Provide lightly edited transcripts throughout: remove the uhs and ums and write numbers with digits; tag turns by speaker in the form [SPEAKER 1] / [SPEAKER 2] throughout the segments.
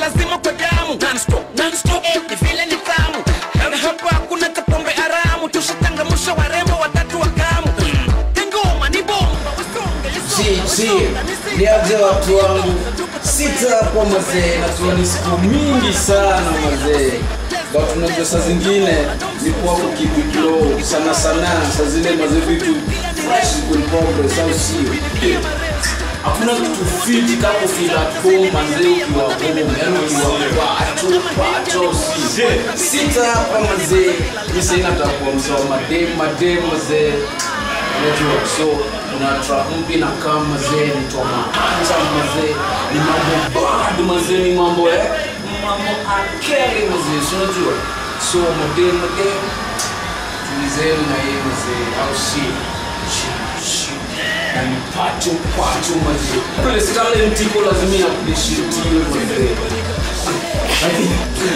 [SPEAKER 1] lazima kwa damu. Non-stop, ni vile ni tamu. Na hapa kuna kapombe haramu. Tushatangamusha warembo watatu wa kamu. Ngoma ni bomba, usonge.
[SPEAKER 2] Niaje watu wangu. Sita kwa mazee, na ni siku mingi sana mazee. But unajua saa zingine ni kwa keep it low sana saa zile mazee vitu fresh in progress au sio? Hakuna kitu fiti kama feel at home mazee ukiwa home, yani ukiwa pato si. Sita hapa mazee, mimi sasa natakuwa msao madem mazee. Unajua so una track mpya na kama mazee ni toma acha mazee ni mambo bad mazee ni mambo akeli mazee unajua so madem tulizeni na yeye mazee au si na ni pato mazee kule sikale mtiko lazima appreciate mazee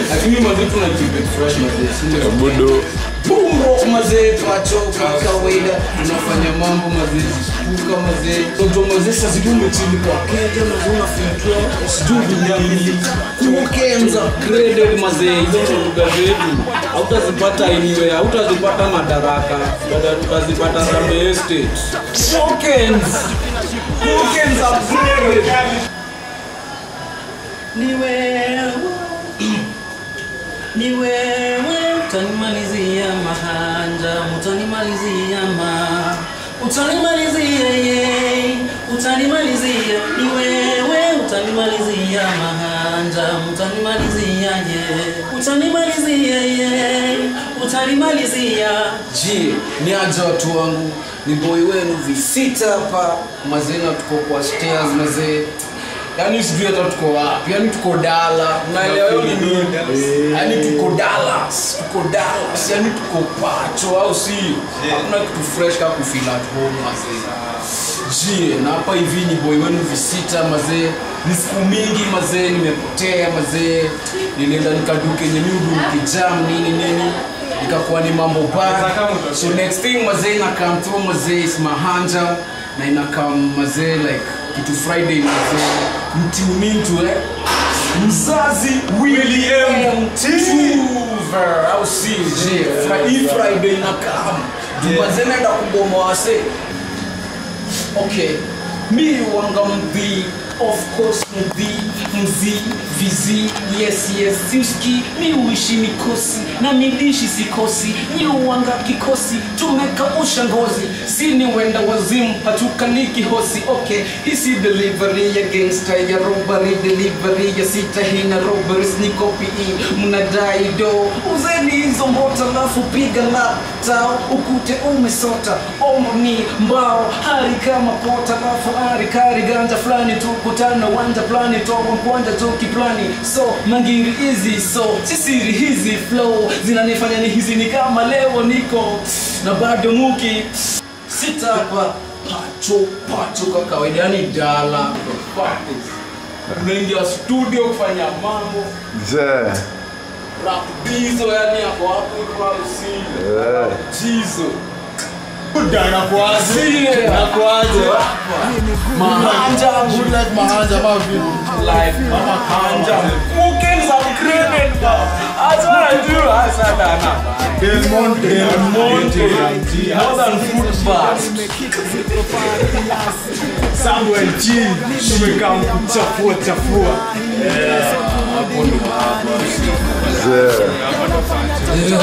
[SPEAKER 2] lakini mazee tunajipe fresh mazee sio bodo Bumbo mazee tuachoka kawaida tunafanya mambo mazee zikuka mazee toto mazee sasa zidume chini kwa keja na zona filtro sijui nyamili kukenza graded mazee hizo lugha zetu hautazipata anywhere hautazipata madaraka baada tukazipata Rambe Estate kukenza upgraded
[SPEAKER 3] ni wewe utanimalizia mahanja utanimalizia ni wewe utanimalizia mahanja utanimalizia
[SPEAKER 2] je ni aje watu wangu ni boy wenu visita hapa mazee na tuko kwa stairs mazee. Yani sijui hata tuko wapi, yani tuko Dala, unaelewa hiyo ni nini? Yani tuko Dallas, yani tuko pacho au si? Hakuna kitu fresh kama kufeel at home mazee. Na hapa hivi ni boy wenu visita mazee. Ni siku mingi mazee nimepotea mazee. Nilienda nikaduke yenye miudu kijam nini. Ikakuwa ni mambo bad. So next thing mazee na come through mazee is mahanja na inakam mazee like kitu Friday mazee mti umintu mzazi William Tuver au CJ Friday inakam mazee naenda kugoma wase. Okay mi wanga mdhi of course mzi vizi yes simski mi uishi mikosi na midishi sikosi ni uwanga kikosi tumekausha ngozi sini wenda wazimu hatukaliki hosi. Okay isi delivery ya gangster ya robbery delivery ya sita hina robberies ni copy mnadai do uzeni hizo mbota lafu piga laptop ukute umesota omni mbao hari kama pota lafu ari kari ganja flani tu kutana wanja plani toa mkwanja toki plani so mangiri easy so sisiri hizi flow zinanifanya ni hizi ni kama leo niko na bado muki sita hapa pacho kwa kawaida yani Dala unaingia studio kufanya mambo rap bizo yani hapo hapo jizo
[SPEAKER 4] Dana kwaje
[SPEAKER 2] mahanja
[SPEAKER 4] good like mahanja mavi
[SPEAKER 2] like mahanja weekends are created that's what I do
[SPEAKER 4] Del Monte
[SPEAKER 2] more than food bars
[SPEAKER 4] Samuel G tumekam kuchafua
[SPEAKER 2] hapo ndo